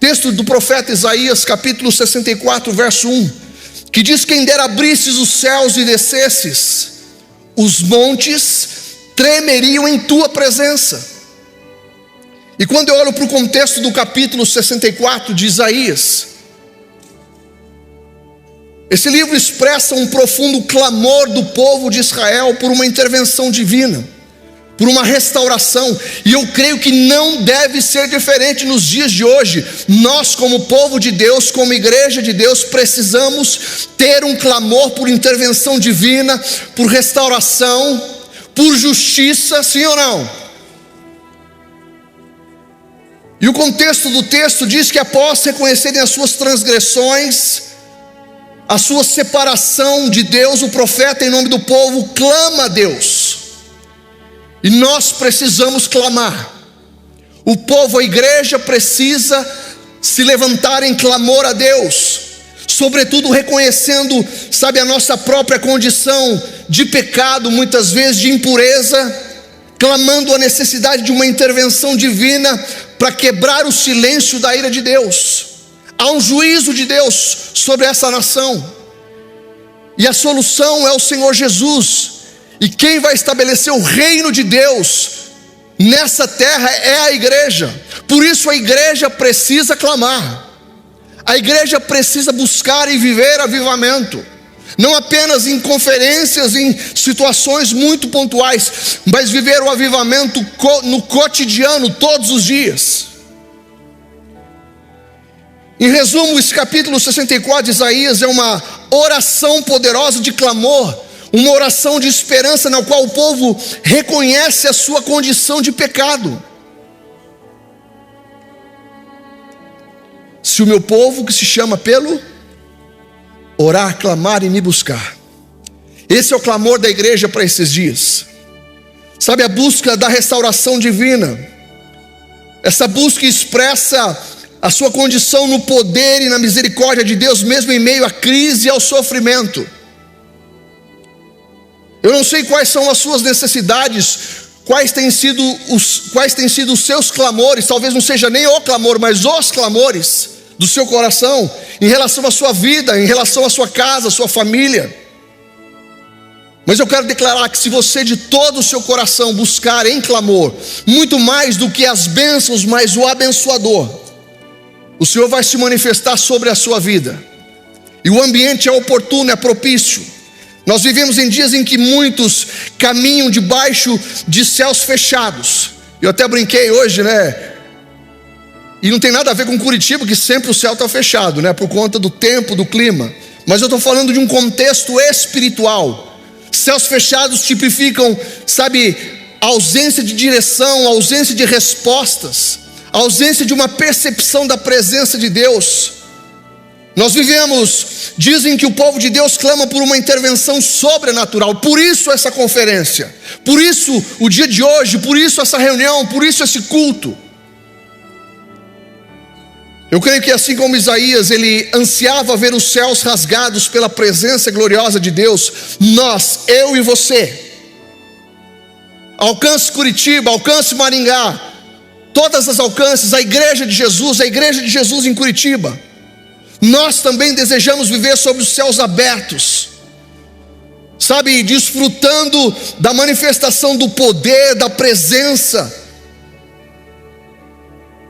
Texto do profeta Isaías, capítulo 64, verso 1, que diz: quem dera abrisses os céus e descesses, os montes tremeriam em tua presença. E quando eu olho para o contexto do capítulo 64 de Isaías, esse livro expressa um profundo clamor do povo de Israel por uma intervenção divina, por uma restauração, e eu creio que não deve ser diferente nos dias de hoje. Nós, como povo de Deus, como igreja de Deus, precisamos ter um clamor por intervenção divina, por restauração, por justiça, sim ou não? E o contexto do texto diz que após reconhecerem as suas transgressões, a sua separação de Deus, o profeta, em nome do povo, clama a Deus. E nós precisamos clamar. O povo, a igreja, precisa se levantar em clamor a Deus, sobretudo reconhecendo, a nossa própria condição de pecado, muitas vezes de impureza, clamando a necessidade de uma intervenção divina para quebrar o silêncio da ira de Deus. Há um juízo de Deus sobre essa nação, e a solução é o Senhor Jesus. E quem vai estabelecer o reino de Deus nessa terra é a igreja. Por isso a igreja precisa clamar, a igreja precisa buscar e viver avivamento, não apenas em conferências, em situações muito pontuais, mas viver o avivamento no cotidiano, todos os dias. Em resumo, esse capítulo 64 de Isaías é uma oração poderosa de clamor, uma oração de esperança, na qual o povo reconhece a sua condição de pecado. Se o meu povo, que se chama pelo orar, clamar e me buscar. Esse é o clamor da igreja para esses dias. A busca da restauração divina. Essa busca expressa a sua condição no poder e na misericórdia de Deus, mesmo em meio à crise e ao sofrimento. Eu não sei quais são as suas necessidades, quais têm sido os seus clamores. Talvez não seja nem o clamor, mas os clamores do seu coração, em relação à sua vida, em relação à sua casa, à sua família. Mas eu quero declarar que se você de todo o seu coração buscar em clamor, muito mais do que as bênçãos, mas o abençoador, o Senhor vai se manifestar sobre a sua vida. E o ambiente é oportuno, é propício. Nós vivemos em dias em que muitos caminham debaixo de céus fechados. Eu até brinquei hoje, E não tem nada a ver com Curitiba, que sempre o céu está fechado, por conta do tempo, do clima. Mas eu estou falando de um contexto espiritual. Céus fechados tipificam, a ausência de direção, a ausência de respostas, a ausência de uma percepção da presença de Deus. Nós dizem que o povo de Deus clama por uma intervenção sobrenatural. Por isso essa conferência, por isso o dia de hoje, por isso essa reunião, por isso esse culto. Eu creio que assim como Isaías, ele ansiava ver os céus rasgados pela presença gloriosa de Deus, eu e você, alcance Curitiba, alcance Maringá, todas as alcances, a igreja de Jesus em Curitiba, nós também desejamos viver sobre os céus abertos, desfrutando da manifestação do poder, da presença,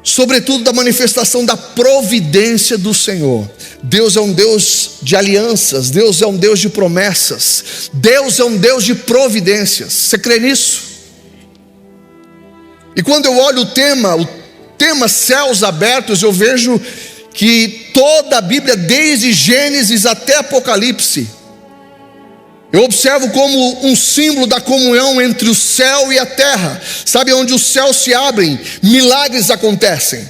sobretudo da manifestação da providência do Senhor. Deus é um Deus de alianças, Deus é um Deus de promessas, Deus é um Deus de providências. Você crê nisso? E quando eu olho o tema céus abertos, eu vejo que toda a Bíblia, desde Gênesis até Apocalipse, eu observo como um símbolo da comunhão entre o céu e a terra. Onde os céus se abrem, milagres acontecem.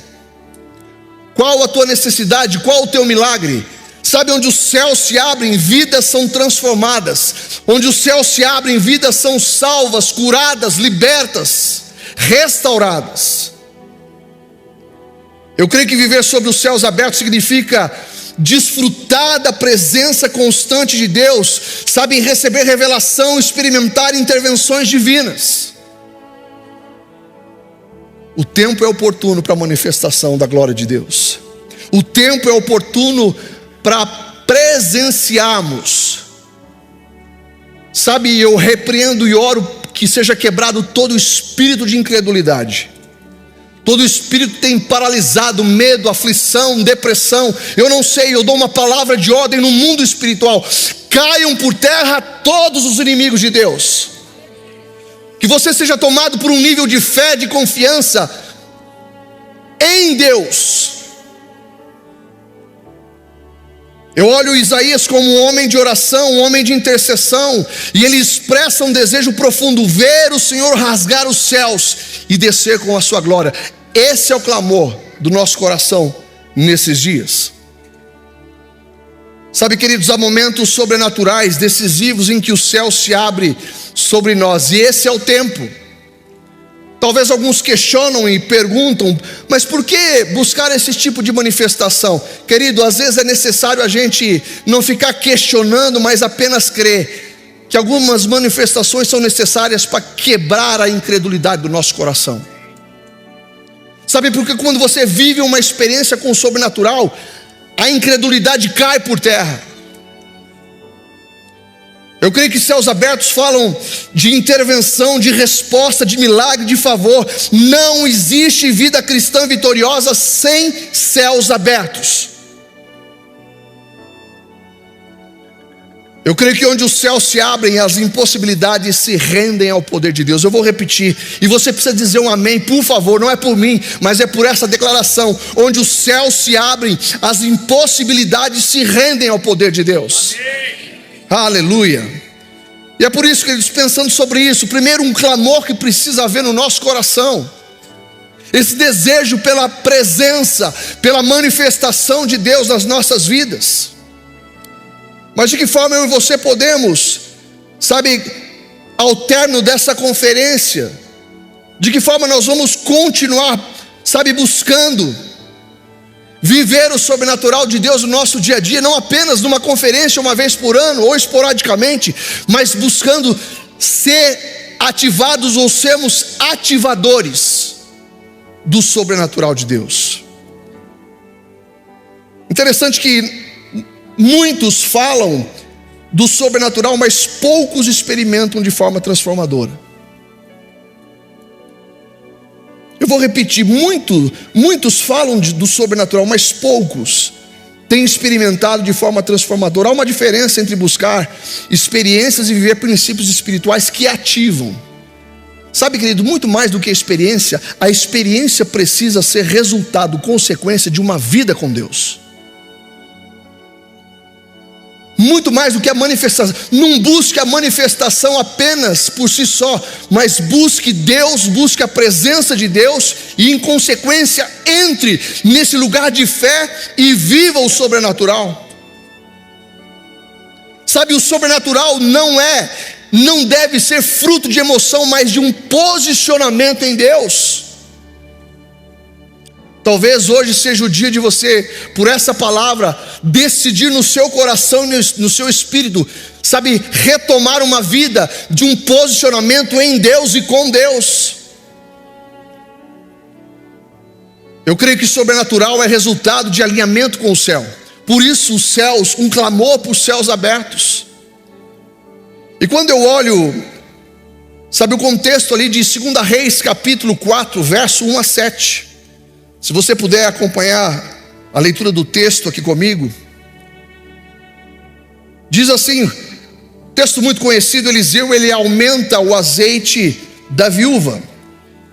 Qual a tua necessidade? Qual o teu milagre? Onde os céus se abrem, vidas são transformadas. Onde os céus se abrem, vidas são salvas, curadas, libertas, restauradas. Eu creio que viver sobre os céus abertos significa desfrutar da presença constante de Deus, receber revelação, experimentar intervenções divinas. O tempo é oportuno para a manifestação da glória de Deus. o tempo é oportuno para presenciarmos. Sabe, eu repreendo e oro que seja quebrado todo espírito de incredulidade. Todo espírito tem paralisado, medo, aflição, depressão. Eu não sei, eu dou uma palavra de ordem no mundo espiritual. Caiam por terra todos os inimigos de Deus. Que você seja tomado por um nível de fé, de confiança em Deus. Eu olho Isaías como um homem de oração, um homem de intercessão, e ele expressa um desejo profundo: ver o Senhor rasgar os céus e descer com a sua glória. Esse é o clamor do nosso coração nesses dias. Sabe, queridos, há momentos sobrenaturais, decisivos, em que o céu se abre sobre nós, e esse é o tempo. Talvez alguns questionam e perguntam: mas por que buscar esse tipo de manifestação? Querido, às vezes é necessário a gente não ficar questionando, mas apenas crer que algumas manifestações são necessárias para quebrar a incredulidade do nosso coração. Sabe, porque quando você vive uma experiência com o sobrenatural, a incredulidade cai por terra. Eu creio que céus abertos falam de intervenção, de resposta, de milagre, de favor. Não existe vida cristã vitoriosa sem céus abertos. Eu creio que onde os céus se abrem, as impossibilidades se rendem ao poder de Deus. Eu vou repetir, e você precisa dizer um amém, por favor. Não é por mim, mas é por essa declaração. Onde os céus se abrem, as impossibilidades se rendem ao poder de Deus. Aleluia. E é por isso que eles, pensando sobre isso, primeiro, um clamor que precisa haver no nosso coração, esse desejo pela presença, pela manifestação de Deus nas nossas vidas. Mas de que forma eu e você podemos, sabe, ao término dessa conferência, de que forma nós vamos continuar, sabe, buscando viver o sobrenatural de Deus no nosso dia a dia, não apenas numa conferência uma vez por ano ou esporadicamente, mas buscando ser ativados ou sermos ativadores do sobrenatural de Deus. Interessante que muitos falam do sobrenatural, mas poucos experimentam de forma transformadora. Eu vou repetir, muitos falam do sobrenatural, mas poucos têm experimentado de forma transformadora. Há uma diferença entre buscar experiências e viver princípios espirituais que ativam. Sabe, querido, muito mais do que a experiência precisa ser resultado, consequência de uma vida com Deus. Muito mais do que a manifestação. Não busque a manifestação apenas por si só, mas busque Deus, busque a presença de Deus, e em consequência entre nesse lugar de fé e viva o sobrenatural. Sabe, o sobrenatural não deve ser fruto de emoção, mas de um posicionamento em Deus. Talvez hoje seja o dia de você, por essa palavra, decidir no seu coração e no seu espírito, sabe, retomar uma vida de um posicionamento em Deus e com Deus. Eu creio que sobrenatural é resultado de alinhamento com o céu. Por isso os céus, um clamor por céus abertos. E quando eu olho, sabe, o contexto ali de 2 Reis capítulo 4, verso 1 a 7. Se você puder acompanhar a leitura do texto aqui comigo. Diz assim, texto muito conhecido: Eliseu, ele aumenta o azeite da viúva.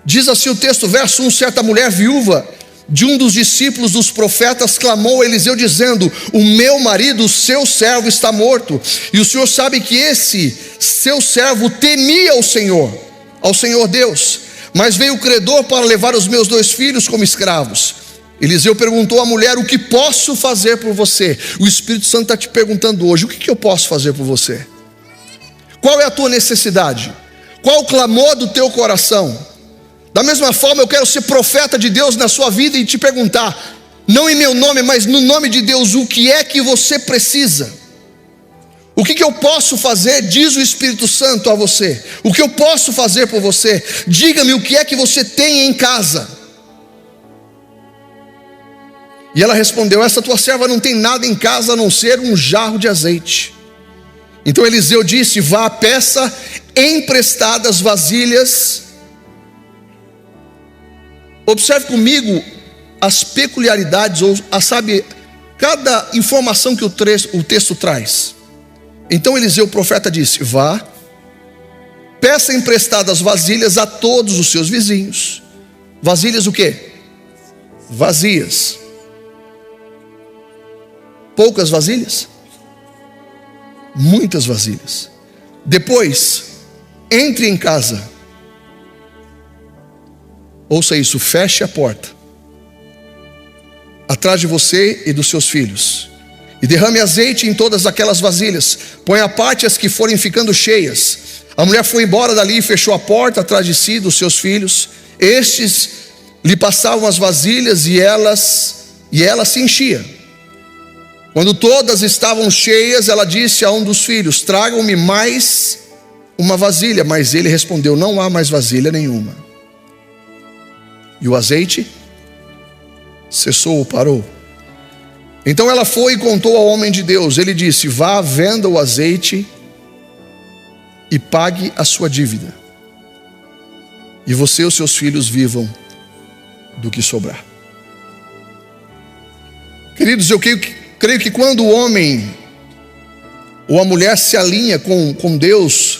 Diz assim o texto, verso 1: certa mulher viúva de um dos discípulos dos profetas clamou a Eliseu dizendo: o meu marido, o seu servo, está morto, e o Senhor sabe que esse seu servo temia ao Senhor Deus, mas veio o credor para levar os meus 2 filhos como escravos. Eliseu perguntou à mulher: o que posso fazer por você? O Espírito Santo está te perguntando hoje: o que eu posso fazer por você? Qual é a tua necessidade? Qual o clamor do teu coração? Da mesma forma, eu quero ser profeta de Deus na sua vida e te perguntar, não em meu nome, mas no nome de Deus, o que é que você precisa? O que eu posso fazer, diz o Espírito Santo a você? O que eu posso fazer por você? Diga-me o que é que você tem em casa. E ela respondeu: essa tua serva não tem nada em casa a não ser um jarro de azeite. Então Eliseu disse: vá, peça emprestadas vasilhas. Observe comigo as peculiaridades, ou sabe, cada informação que o texto traz. Então Eliseu, o profeta, disse: vá, peça emprestadas vasilhas a todos os seus vizinhos. Vasilhas o quê? Vazias. Poucas vasilhas? Muitas vasilhas. Depois, entre em casa. Ouça isso: feche a porta atrás de você e dos seus filhos, e derrame azeite em todas aquelas vasilhas. Põe à parte as que forem ficando cheias. A mulher foi embora dali e fechou a porta atrás de si e dos seus filhos. Estes lhe passavam as vasilhas e ela se enchia. Quando todas estavam cheias, ela disse a um dos filhos: tragam-me mais uma vasilha. Mas ele respondeu: não há mais vasilha nenhuma. E o azeite cessou ou parou. Então ela foi e contou ao homem de Deus. Ele disse: vá, venda o azeite e pague a sua dívida, e você e os seus filhos vivam do que sobrar. Queridos, eu creio que quando o homem ou a mulher se alinha com Deus,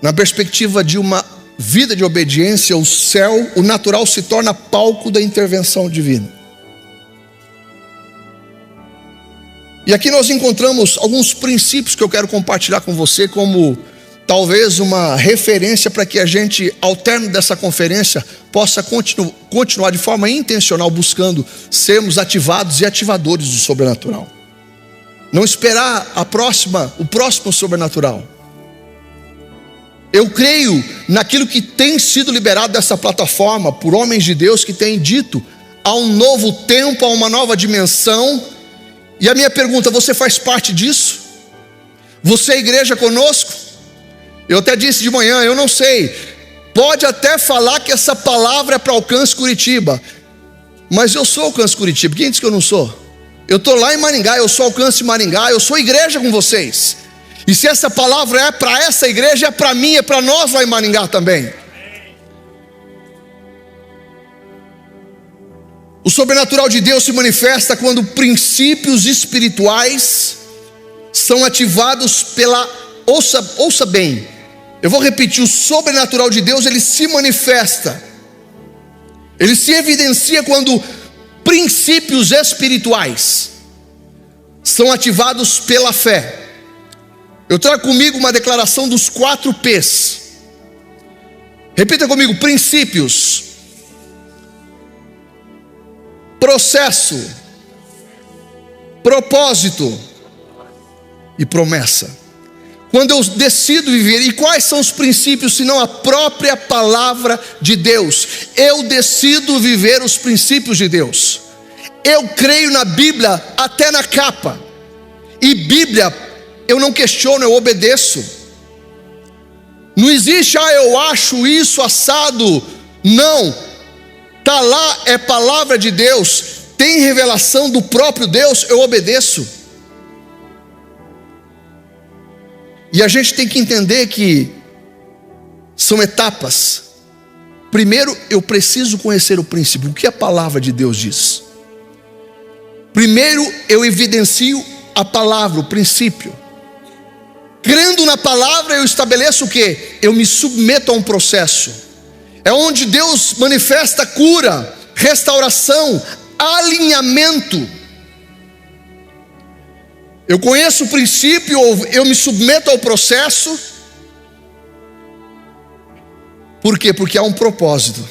na perspectiva de uma vida de obediência, o céu, o natural, se torna palco da intervenção divina. E aqui nós encontramos alguns princípios que eu quero compartilhar com você, como talvez uma referência para que a gente, ao término dessa conferência, possa continuar de forma intencional buscando sermos ativados e ativadores do sobrenatural. Não esperar o próximo sobrenatural. Eu creio naquilo que tem sido liberado dessa plataforma por homens de Deus que têm dito: há um novo tempo, há uma nova dimensão. E a minha pergunta: você faz parte disso? Você é igreja conosco? Eu até disse de manhã: eu não sei, pode até falar que essa palavra é para Alcance Curitiba, mas eu sou Alcance Curitiba. Quem disse que eu não sou? Eu estou lá em Maringá, eu sou Alcance Maringá, eu sou igreja com vocês. E se essa palavra é para essa igreja, é para mim, é para nós lá em Maringá também. O sobrenatural de Deus se manifesta quando princípios espirituais são ativados pela... Ouça bem, eu vou repetir: o sobrenatural de Deus, ele se manifesta, ele se evidencia quando princípios espirituais são ativados pela fé. Eu trago comigo uma declaração dos 4 P's. Repita comigo: princípios, processo, propósito e promessa. Quando eu decido viver, e quais são os princípios senão a própria palavra de Deus? Eu decido viver os princípios de Deus. Eu creio na Bíblia até na capa. E Bíblia, eu não questiono, eu obedeço. Não existe: eu acho isso assado. Não, está lá, é palavra de Deus, tem revelação do próprio Deus, eu obedeço. E a gente tem que entender que são etapas. Primeiro, eu preciso conhecer o princípio, o que a palavra de Deus diz. Primeiro, eu evidencio a palavra, o princípio. Crendo na palavra, eu estabeleço o quê? Eu me submeto a um processo. É onde Deus manifesta cura, restauração, alinhamento. Eu conheço o princípio, eu me submeto ao processo. Por quê? Porque há um propósito.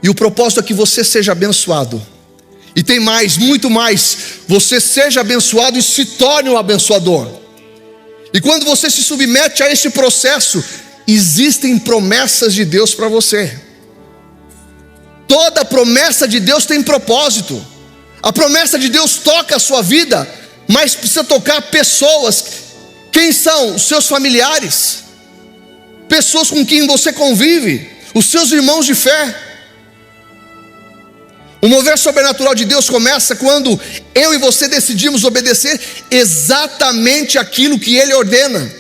E o propósito é que você seja abençoado. E tem mais, muito mais: você seja abençoado e se torne um abençoador. E quando você se submete a esse processo, existem promessas de Deus para você. Toda promessa de Deus tem propósito. A promessa de Deus toca a sua vida, mas precisa tocar pessoas. Quem são? Os seus familiares, pessoas com quem você convive, os seus irmãos de fé. O mover sobrenatural de Deus começa quando eu e você decidimos obedecer exatamente aquilo que Ele ordena.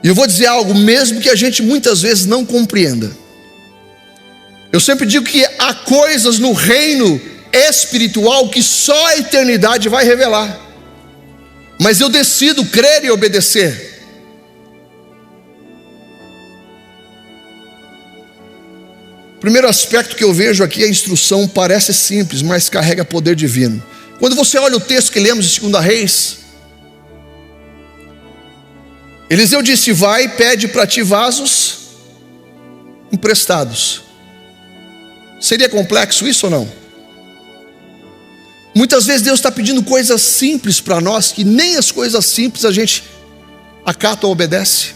E eu vou dizer algo, mesmo que a gente muitas vezes não compreenda. Eu sempre digo que há coisas no reino espiritual que só a eternidade vai revelar. Mas eu decido crer e obedecer. O primeiro aspecto que eu vejo aqui, a instrução parece simples, mas carrega poder divino. Quando você olha o texto que lemos de 2 Reis, Eliseu disse: vai, pede para ti vasos emprestados. Seria complexo isso ou não? Muitas vezes Deus está pedindo coisas simples para nós, que nem as coisas simples a gente acata ou obedece.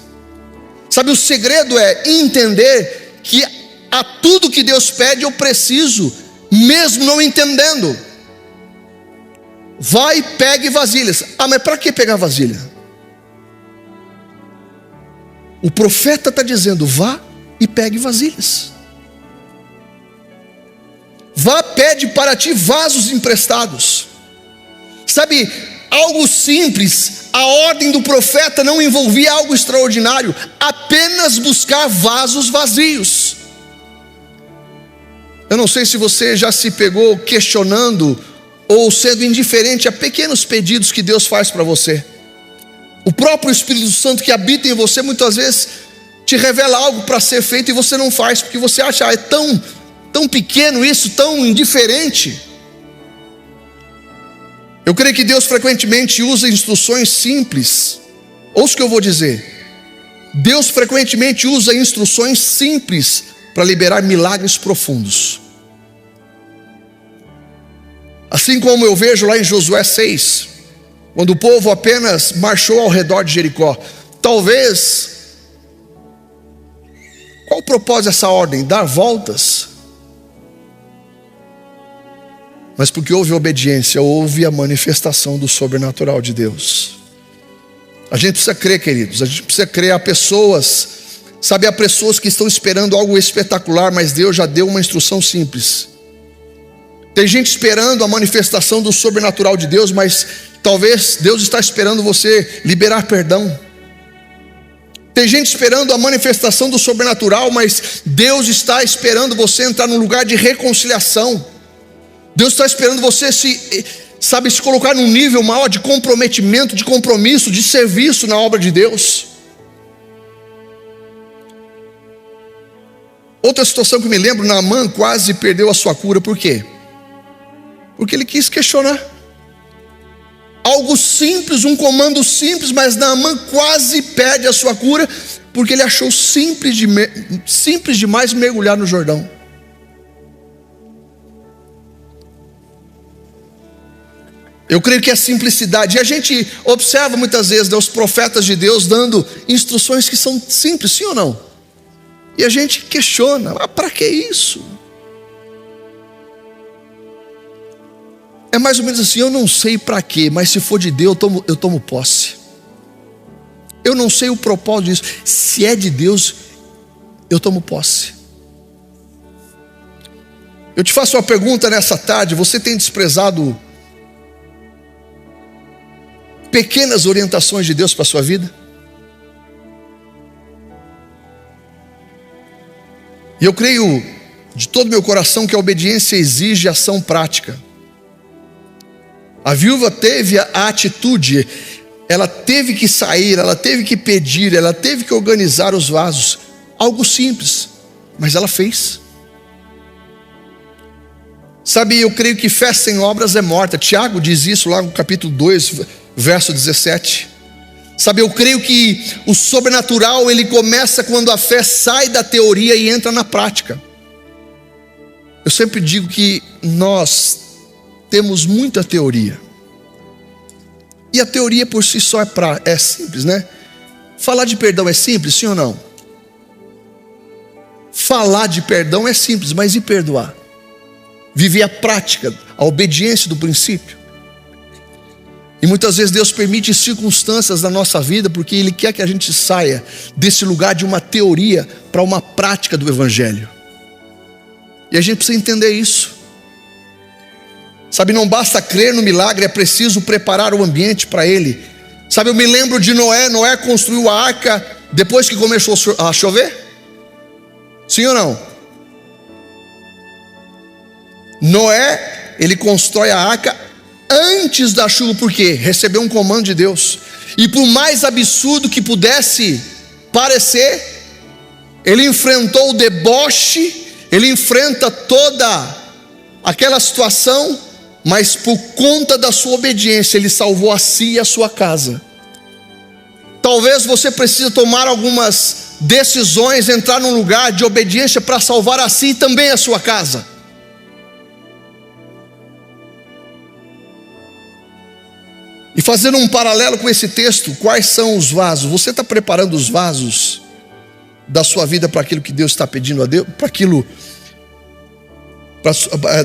Sabe, o segredo é entender que a tudo que Deus pede eu preciso, mesmo não entendendo. Vai e pegue vasilhas. Ah, mas para que pegar vasilha? O profeta está dizendo: vá e pegue vasilhas. Vá, pede para ti vasos emprestados. Sabe, algo simples, a ordem do profeta não envolvia algo extraordinário, apenas buscar vasos vazios. Eu não sei se você já se pegou questionando ou sendo indiferente a pequenos pedidos que Deus faz para você. O próprio Espírito Santo que habita em você muitas vezes te revela algo para ser feito e você não faz, porque você acha, é tão pequeno isso, tão indiferente. Eu creio que Deus frequentemente usa instruções simples. Ouça o que eu vou dizer. Deus frequentemente usa instruções simples para liberar milagres profundos. Assim como eu vejo lá em Josué 6, quando o povo apenas marchou ao redor de Jericó. Talvez, qual o propósito dessa ordem? Dar voltas? Mas porque houve obediência, houve a manifestação do sobrenatural de Deus. A gente precisa crer, queridos, a gente precisa crer. A pessoas, sabe, há pessoas que estão esperando algo espetacular, mas Deus já deu uma instrução simples. Tem gente esperando a manifestação do sobrenatural de Deus, mas talvez Deus está esperando você liberar perdão. Tem gente esperando a manifestação do sobrenatural, mas Deus está esperando você entrar num lugar de reconciliação. Deus está esperando você se colocar num nível maior de comprometimento, de compromisso, de serviço na obra de Deus. Outra situação que me lembro, Naamã quase perdeu a sua cura. Por quê? Porque ele quis questionar. Algo simples, um comando simples, mas Naamã quase perde a sua cura, porque ele achou simples demais mergulhar no Jordão. Eu creio que é simplicidade. E a gente observa muitas vezes, né, os profetas de Deus dando instruções que são simples, sim ou não? E a gente questiona: mas para que isso? É mais ou menos assim: eu não sei para quê, mas se for de Deus eu tomo posse. Eu não sei o propósito disso. Se é de Deus, eu tomo posse. Eu te faço uma pergunta nessa tarde: você tem desprezado pequenas orientações de Deus para a sua vida? E eu creio de todo meu coração que a obediência exige ação prática. A viúva teve a atitude, ela teve que sair, ela teve que pedir, ela teve que organizar os vasos. Algo simples, mas ela fez. Sabe, eu creio que fé sem obras é morta. Tiago diz isso lá no capítulo 2, verso 17. Sabe, eu creio que o sobrenatural ele começa quando a fé sai da teoria e entra na prática. Eu sempre digo que nós temos muita teoria, e a teoria por si só é simples, né? Falar de perdão é simples, sim ou não? Falar de perdão é simples, mas e perdoar? Viver a prática, a obediência do princípio. E muitas vezes Deus permite circunstâncias na nossa vida porque Ele quer que a gente saia desse lugar de uma teoria para uma prática do Evangelho. E a gente precisa entender isso. Sabe, não basta crer no milagre, é preciso preparar o ambiente para ele. Sabe, eu me lembro de Noé. Noé construiu a arca depois que começou a chover? Sim ou não? Noé, ele constrói a arca antes da chuva, por quê? Recebeu um comando de Deus. E por mais absurdo que pudesse parecer, ele enfrentou o deboche, ele enfrenta toda aquela situação, mas por conta da sua obediência, ele salvou a si e a sua casa. Talvez você precise tomar algumas decisões, entrar num lugar de obediência para salvar a si e também a sua casa. E fazendo um paralelo com esse texto, quais são os vasos? Você está preparando os vasos da sua vida para aquilo que Deus está pedindo a Deus?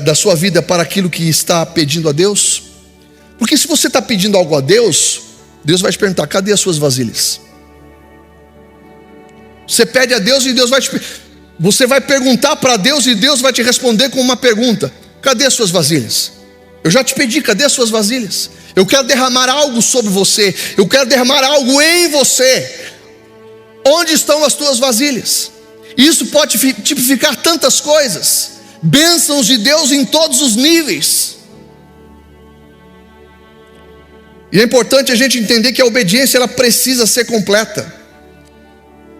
Da sua vida para aquilo que está pedindo a Deus? Porque se você está pedindo algo a Deus, Deus vai te perguntar: cadê as suas vasilhas? Você pede a Deus e Deus vai você vai perguntar para Deus e Deus vai te responder com uma pergunta: cadê as suas vasilhas? Eu já te pedi, cadê as suas vasilhas? Eu quero derramar algo sobre você, eu quero derramar algo em você. Onde estão as tuas vasilhas? Isso pode tipificar tantas coisas, bênçãos de Deus em todos os níveis. E é importante a gente entender que a obediência, ela precisa ser completa.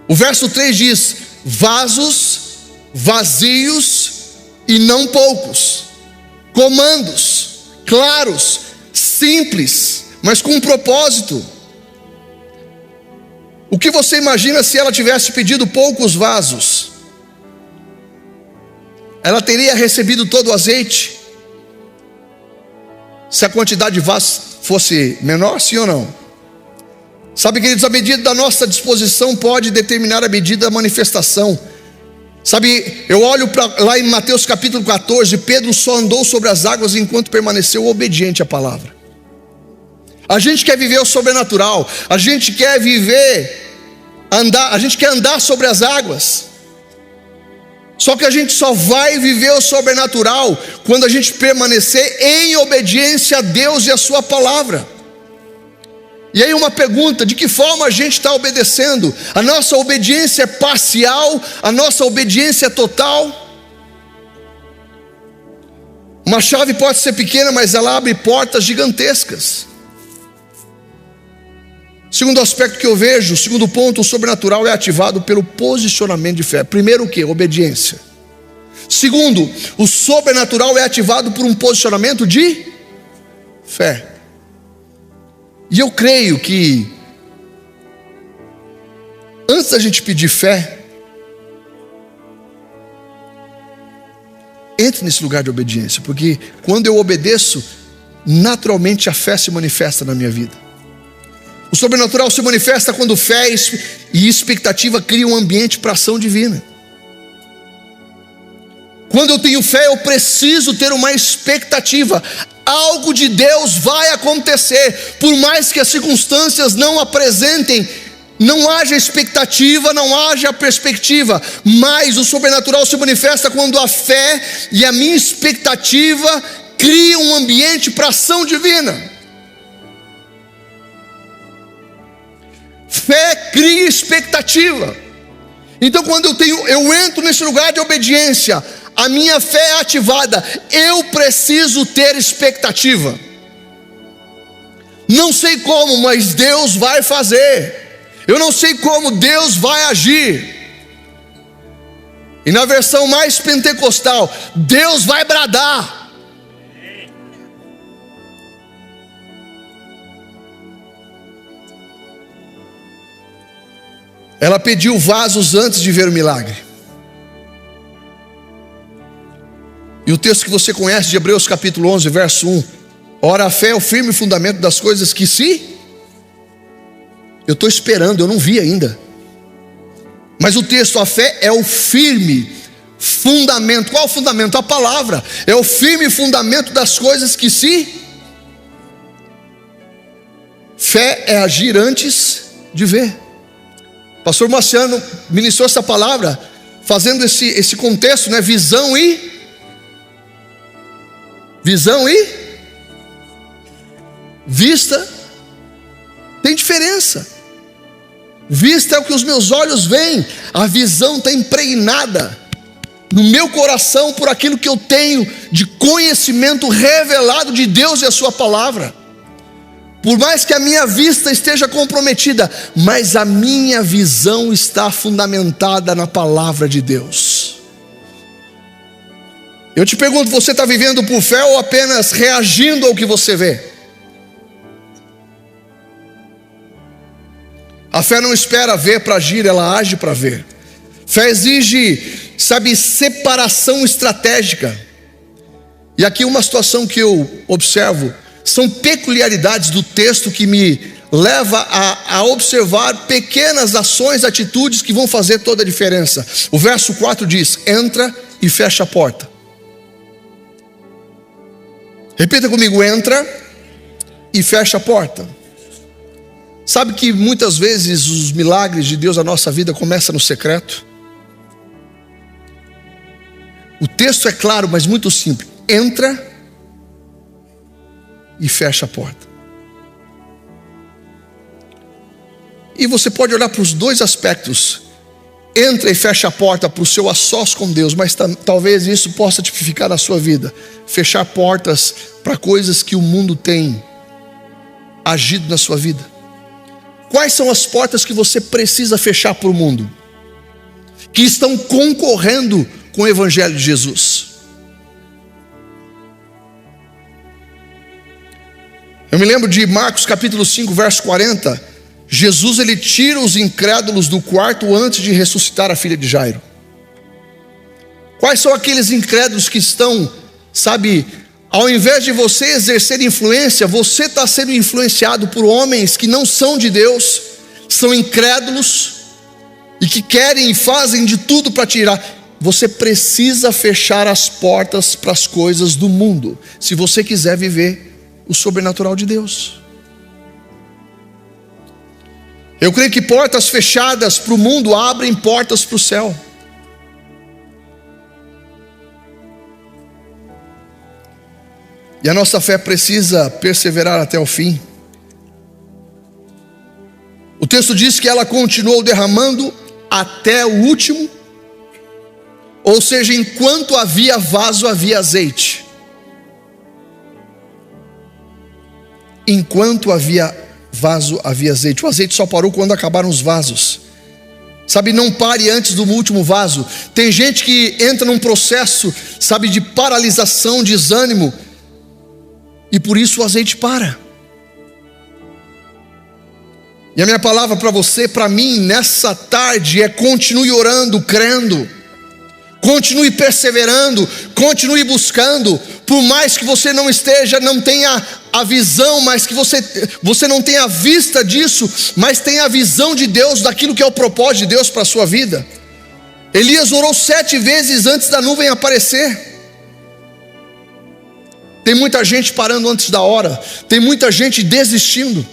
O verso 3 diz: vasos vazios e não poucos, comandos claros, simples, mas com um propósito. O que você imagina se ela tivesse pedido poucos vasos? Ela teria recebido todo o azeite? Se a quantidade de vasos fosse menor, sim ou não? Sabe, queridos, a medida da nossa disposição pode determinar a medida da manifestação. Sabe, eu olho lá em Mateus capítulo 14, Pedro só andou sobre as águas enquanto permaneceu obediente à palavra. A gente quer viver o sobrenatural, a gente quer andar sobre as águas. Só que a gente só vai viver o sobrenatural quando a gente permanecer em obediência a Deus e a sua palavra. E aí uma pergunta: de que forma a gente está obedecendo? A nossa obediência é parcial? A nossa obediência é total? Uma chave pode ser pequena, mas ela abre portas gigantescas. Segundo aspecto que eu vejo, segundo ponto, o sobrenatural é ativado pelo posicionamento de fé. Primeiro o que? Obediência. Segundo, o sobrenatural é ativado por um posicionamento de fé. E eu creio que antes da gente pedir fé, entre nesse lugar de obediência, porque quando eu obedeço, naturalmente a fé se manifesta na minha vida. O sobrenatural se manifesta quando fé e expectativa criam um ambiente para a ação divina. Quando eu tenho fé, eu preciso ter uma expectativa. Algo de Deus vai acontecer, por mais que as circunstâncias não apresentem, não haja expectativa, não haja perspectiva, mas o sobrenatural se manifesta quando a fé e a minha expectativa criam um ambiente para a ação divina. Fé cria expectativa. Então quando eu entro nesse lugar de obediência, a minha fé é ativada, eu preciso ter expectativa. Não sei como, mas Deus vai fazer. Eu não sei como Deus vai agir. E na versão mais pentecostal, Deus vai bradar. Ela pediu vasos antes de ver o milagre. E o texto que você conhece de Hebreus capítulo 11, verso 1. Ora, a fé é o firme fundamento das coisas que eu estou esperando, eu não vi ainda. Mas o texto, a fé é o firme fundamento. Qual o fundamento? A palavra. É o firme fundamento das coisas que Fé é agir antes de ver. Pastor Marciano ministrou essa palavra, fazendo esse contexto, né? Visão e Visão e vista tem diferença. Vista é o que os meus olhos veem, a visão está impregnada no meu coração por aquilo que eu tenho de conhecimento revelado de Deus e a sua palavra. Por mais que a minha vista esteja comprometida, mas a minha visão está fundamentada na palavra de Deus. Eu te pergunto, você está vivendo por fé ou apenas reagindo ao que você vê? A fé não espera ver para agir, ela age para ver. Fé exige, separação estratégica. E aqui uma situação que eu observo, são peculiaridades do texto que me leva a observar pequenas ações, atitudes que vão fazer toda a diferença. O verso 4 diz: entra e fecha a porta. Repita comigo: entra e fecha a porta. Sabe que muitas vezes os milagres de Deus na nossa vida começam no secreto? O texto é claro, mas muito simples. Entra e fecha a porta. E você pode olhar para os dois aspectos. Entra e fecha a porta para o seu a sós com Deus, mas talvez isso possa tipificar na sua vida. Fechar portas para coisas que o mundo tem agido na sua vida. Quais são as portas que você precisa fechar para o mundo, que estão concorrendo com o Evangelho de Jesus? Eu me lembro de Marcos capítulo 5, verso 40. Jesus, ele tira os incrédulos do quarto antes de ressuscitar a filha de Jairo. Quais são aqueles incrédulos que estão, ao invés de você exercer influência, você está sendo influenciado por homens que não são de Deus, são incrédulos e que querem e fazem de tudo para tirar. Você precisa fechar as portas para as coisas do mundo, se você quiser viver o sobrenatural de Deus. Eu creio que portas fechadas para o mundo abrem portas para o céu. E a nossa fé precisa perseverar até o fim. O texto diz que ela continuou derramando até o último, ou seja, enquanto havia vaso, havia azeite. Enquanto havia vaso, havia azeite. O azeite só parou quando acabaram os vasos. Não pare antes do último vaso. Tem gente que entra num processo, de paralisação, desânimo, e por isso o azeite para. E a minha palavra para você, para mim, nessa tarde é: continue orando, crendo, continue perseverando, continue buscando. Por mais que você não tenha a visão, mas que você não tenha a vista disso, mas tenha a visão de Deus, daquilo que é o propósito de Deus para a sua vida. Elias orou 7 vezes antes da nuvem aparecer. Tem muita gente parando antes da hora, tem muita gente desistindo,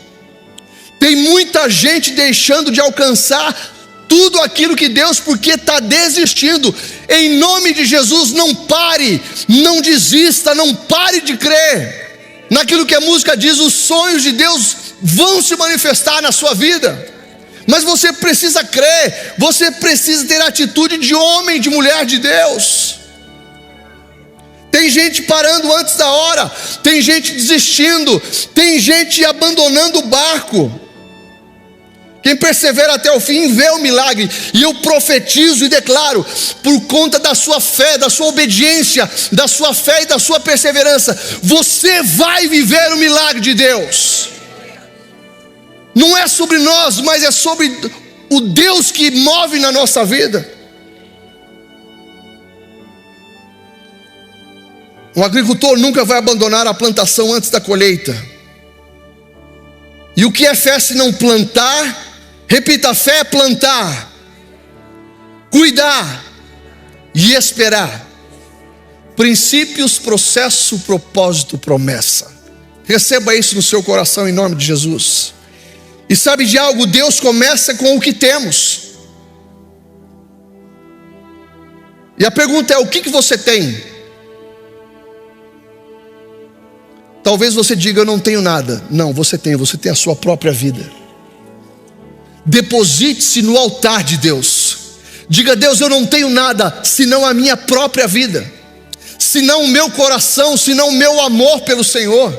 tem muita gente deixando de alcançar tudo aquilo que Deus, porque está desistindo. Em nome de Jesus, não pare, não desista, não pare de crer naquilo que a música diz. Os sonhos de Deus vão se manifestar na sua vida, mas você precisa crer, você precisa ter a atitude de homem, de mulher de Deus. Tem gente parando antes da hora, tem gente desistindo, tem gente abandonando o barco. Quem persevera até o fim vê o milagre. E eu profetizo e declaro, por conta da sua fé, da sua obediência, da sua fé e da sua perseverança, você vai viver o milagre de Deus. Não é sobre nós, mas é sobre o Deus que move na nossa vida. Um agricultor nunca vai abandonar a plantação antes da colheita. E o que é fé se não plantar? Repita: fé é plantar, cuidar e esperar. Princípios, processo, propósito, promessa. Receba isso no seu coração em nome de Jesus. E sabe de algo? Deus começa com o que temos. E a pergunta é: o que você tem? Talvez você diga: eu não tenho nada. Não, você tem a sua própria vida. Deposite-se no altar de Deus. Diga: Deus, eu não tenho nada senão a minha própria vida, senão o meu coração, senão o meu amor pelo Senhor.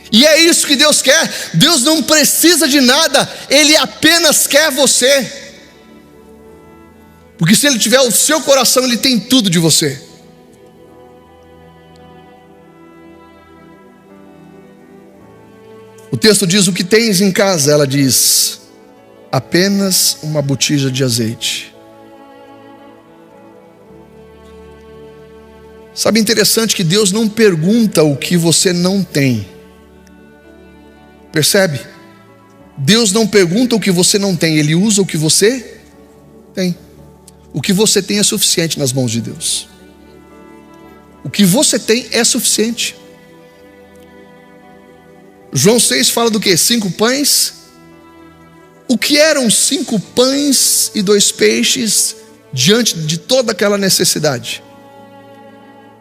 E é isso que Deus quer. Deus não precisa de nada, Ele apenas quer você. Porque se Ele tiver o seu coração, Ele tem tudo de você. O texto diz: o que tens em casa? Ela diz: apenas uma botija de azeite. Sabe, interessante que Deus não pergunta o que você não tem. Percebe? Deus não pergunta o que você não tem, Ele usa o que você tem. O que você tem é suficiente nas mãos de Deus. O que você tem é suficiente. João 6 fala do quê? 5 pães. O que eram 5 pães e 2 peixes diante de toda aquela necessidade?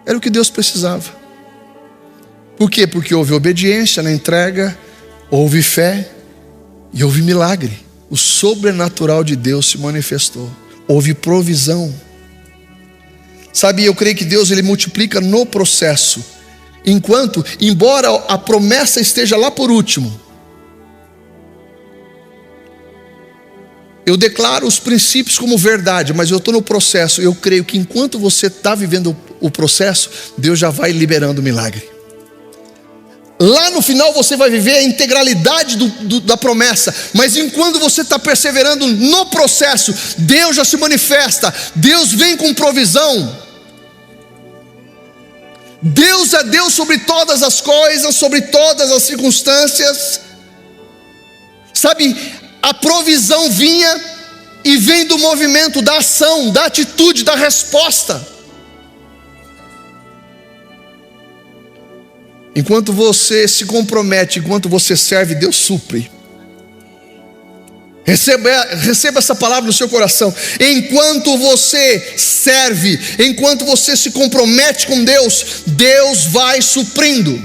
Era o que Deus precisava. Por quê? Porque houve obediência na entrega, houve fé e houve milagre. O sobrenatural de Deus se manifestou. Houve provisão. Sabe, eu creio que Deus, Ele multiplica no processo. Embora a promessa esteja lá por último, eu declaro os princípios como verdade, mas eu estou no processo. Eu creio que enquanto você está vivendo o processo, Deus já vai liberando o milagre. Lá no final você vai viver a integralidade da promessa, mas enquanto você está perseverando no processo, Deus já se manifesta. Deus vem com provisão. Deus é Deus sobre todas as coisas, sobre todas as circunstâncias. Sabe, a provisão vinha e vem do movimento, da ação, da atitude, da resposta. Enquanto você se compromete, enquanto você serve, Deus supre. Receba essa palavra no seu coração. Enquanto você serve, enquanto você se compromete com Deus, Deus vai suprindo.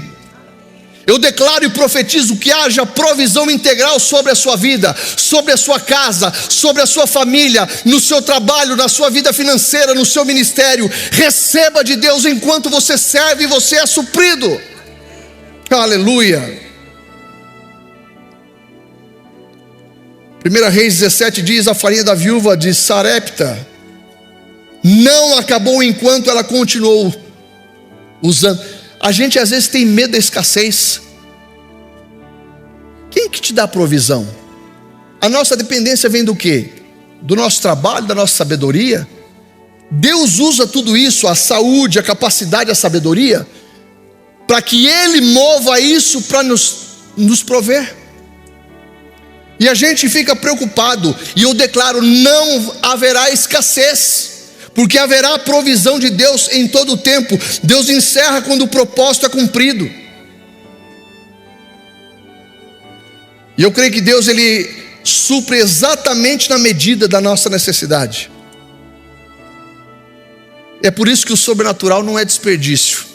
Eu declaro e profetizo que haja provisão integral sobre a sua vida, sobre a sua casa, sobre a sua família, no seu trabalho, na sua vida financeira, no seu ministério. Receba de Deus enquanto você serve e você é suprido. Aleluia. 1 Reis 17 diz: a farinha da viúva de Sarepta não acabou enquanto ela continuou usando. A gente às vezes tem medo da escassez. Quem que te dá provisão? A nossa dependência vem do quê? Do nosso trabalho, da nossa sabedoria. Deus usa tudo isso, a saúde, a capacidade, a sabedoria, para que Ele mova isso para nos prover. E a gente fica preocupado, e eu declaro: não haverá escassez, porque haverá a provisão de Deus em todo o tempo. Deus encerra quando o propósito é cumprido. E eu creio que Deus, Ele supre exatamente na medida da nossa necessidade. É por isso que o sobrenatural não é desperdício.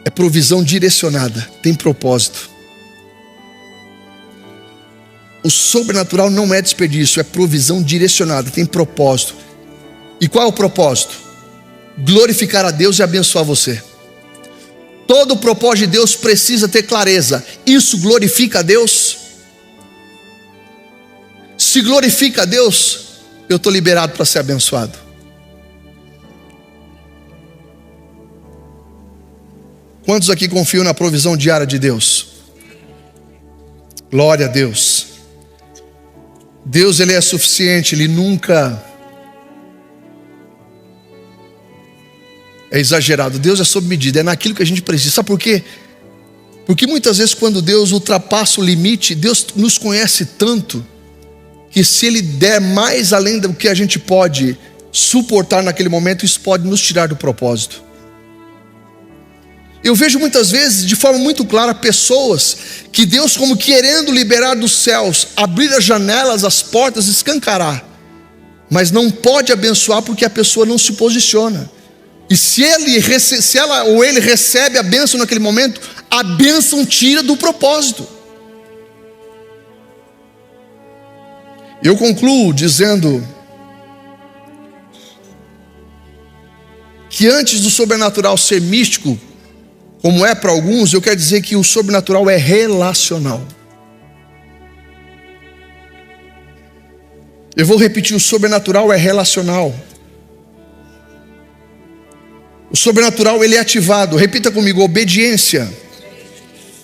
É provisão direcionada, tem propósito. O sobrenatural não é desperdício, é provisão direcionada, tem propósito. E qual é o propósito? Glorificar a Deus e abençoar você. Todo o propósito de Deus precisa ter clareza. Isso glorifica a Deus? Se glorifica a Deus, eu estou liberado para ser abençoado. Quantos aqui confiam na provisão diária de Deus? Glória a Deus. Deus, Ele é suficiente, Ele nunca é exagerado. Deus é sob medida, é naquilo que a gente precisa. Sabe por quê? Porque muitas vezes quando Deus ultrapassa o limite, Deus nos conhece tanto, que se Ele der mais além do que a gente pode suportar naquele momento, isso pode nos tirar do propósito. Eu vejo muitas vezes, de forma muito clara, pessoas que Deus, como querendo liberar dos céus, abrir as janelas, as portas, escancarar, mas não pode abençoar porque a pessoa não se posiciona. E se ela ou ele recebe a bênção naquele momento, a bênção tira do propósito. Eu concluo dizendo que antes do sobrenatural ser místico, como é para alguns, eu quero dizer que o sobrenatural é relacional. Eu vou repetir, o sobrenatural é relacional. O sobrenatural, ele é ativado. Repita comigo, obediência.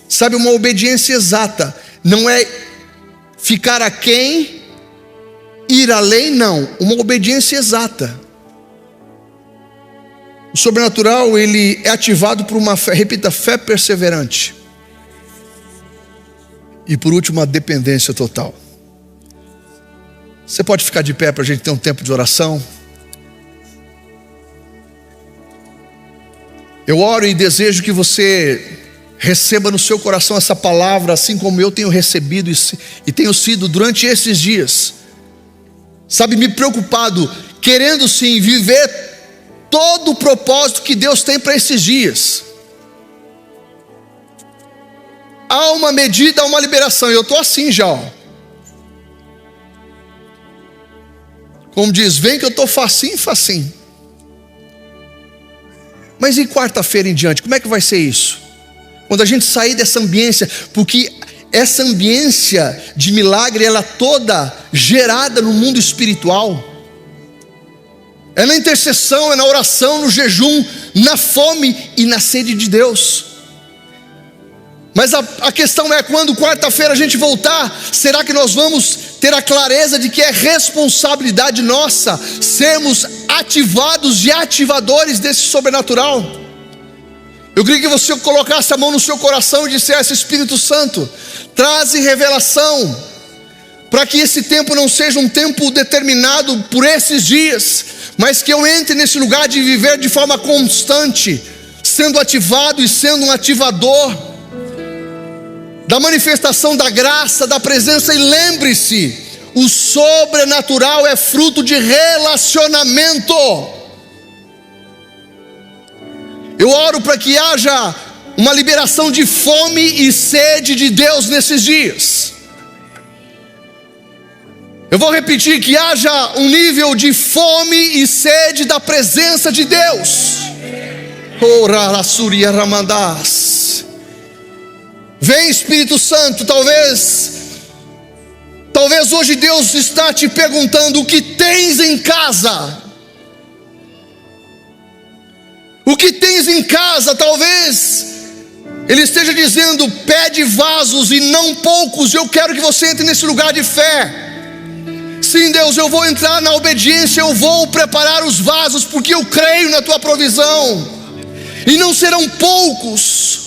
Sabe, uma obediência exata. Não é ficar aquém, ir além, não. Uma obediência exata. O sobrenatural, ele é ativado por uma fé, repita, fé perseverante. E por último, a dependência total. Você pode ficar de pé para a gente ter um tempo de oração? Eu oro e desejo que você receba no seu coração essa palavra, assim como eu tenho recebido e tenho sido durante esses dias. Sabe, me preocupado, querendo sim viver todo o propósito que Deus tem para esses dias. Há uma medida, há uma liberação, e eu estou assim já, ó. Como diz, vem que eu estou facinho. Mas e quarta-feira em diante, como é que vai ser isso? Quando a gente sair dessa ambiência, porque essa ambiência de milagre, ela toda gerada no mundo espiritual. É na intercessão, é na oração, no jejum, na fome e na sede de Deus. Mas a questão é, quando quarta-feira a gente voltar, será que nós vamos ter a clareza de que é responsabilidade nossa sermos ativados e ativadores desse sobrenatural? Eu queria que você colocasse a mão no seu coração e dissesse: Espírito Santo, traze revelação, para que esse tempo não seja um tempo determinado por esses dias, mas que eu entre nesse lugar de viver de forma constante, sendo ativado e sendo um ativador da manifestação da graça, da presença. E lembre-se, o sobrenatural é fruto de relacionamento. Eu oro para que haja uma liberação de fome e sede de Deus nesses dias. Eu vou repetir, que haja um nível de fome e sede da presença de Deus. Vem, Espírito Santo. Talvez hoje Deus está te perguntando: o que tens em casa? O que tens em casa? Talvez Ele esteja dizendo: pede vasos e não poucos. Eu quero que você entre nesse lugar de fé. Sim, Deus, eu vou entrar na obediência, eu vou preparar os vasos, porque eu creio na tua provisão. E não serão poucos,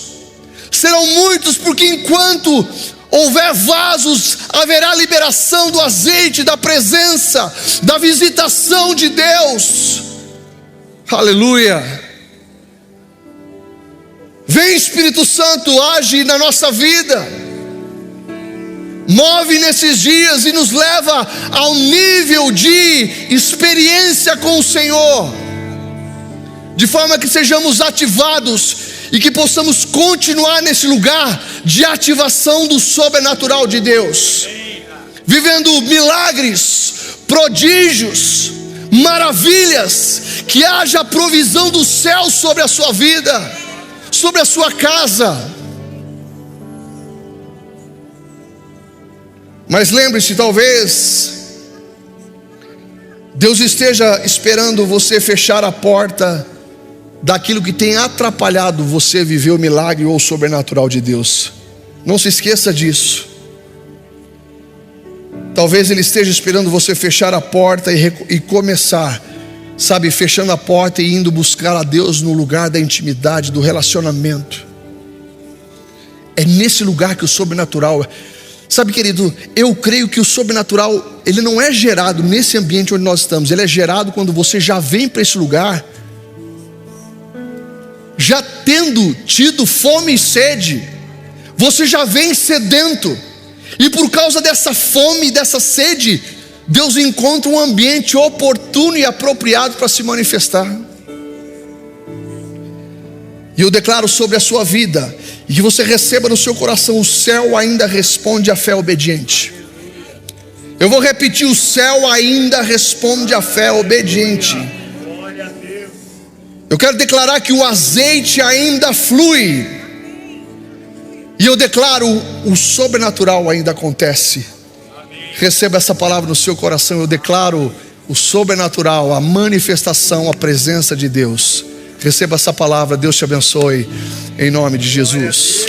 serão muitos, porque enquanto houver vasos, haverá liberação do azeite, da presença, da visitação de Deus. Aleluia. Vem, Espírito Santo, age na nossa vida, move nesses dias e nos leva ao nível de experiência com o Senhor, de forma que sejamos ativados e que possamos continuar nesse lugar de ativação do sobrenatural de Deus, vivendo milagres, prodígios, maravilhas, que haja provisão do céu sobre a sua vida, sobre a sua casa. Mas lembre-se, talvez Deus esteja esperando você fechar a porta daquilo que tem atrapalhado você viver o milagre ou o sobrenatural de Deus. Não se esqueça disso. Talvez Ele esteja esperando você fechar a porta e começar, sabe, fechando a porta e indo buscar a Deus no lugar da intimidade, do relacionamento. É nesse lugar que o sobrenatural... Sabe, querido, eu creio que o sobrenatural, ele não é gerado nesse ambiente onde nós estamos. Ele é gerado quando você já vem para esse lugar, já tendo tido fome e sede. Você já vem sedento, e por causa dessa fome e dessa sede, Deus encontra um ambiente oportuno e apropriado para se manifestar. E eu declaro sobre a sua vida, e que você receba no seu coração: o céu ainda responde à fé obediente. Eu vou repetir: o céu ainda responde à fé obediente. Eu quero declarar que o azeite ainda flui. E eu declaro: o sobrenatural ainda acontece. Receba essa palavra no seu coração. Eu declaro o sobrenatural, a manifestação, a presença de Deus. Receba essa palavra. Deus te abençoe, em nome de Jesus.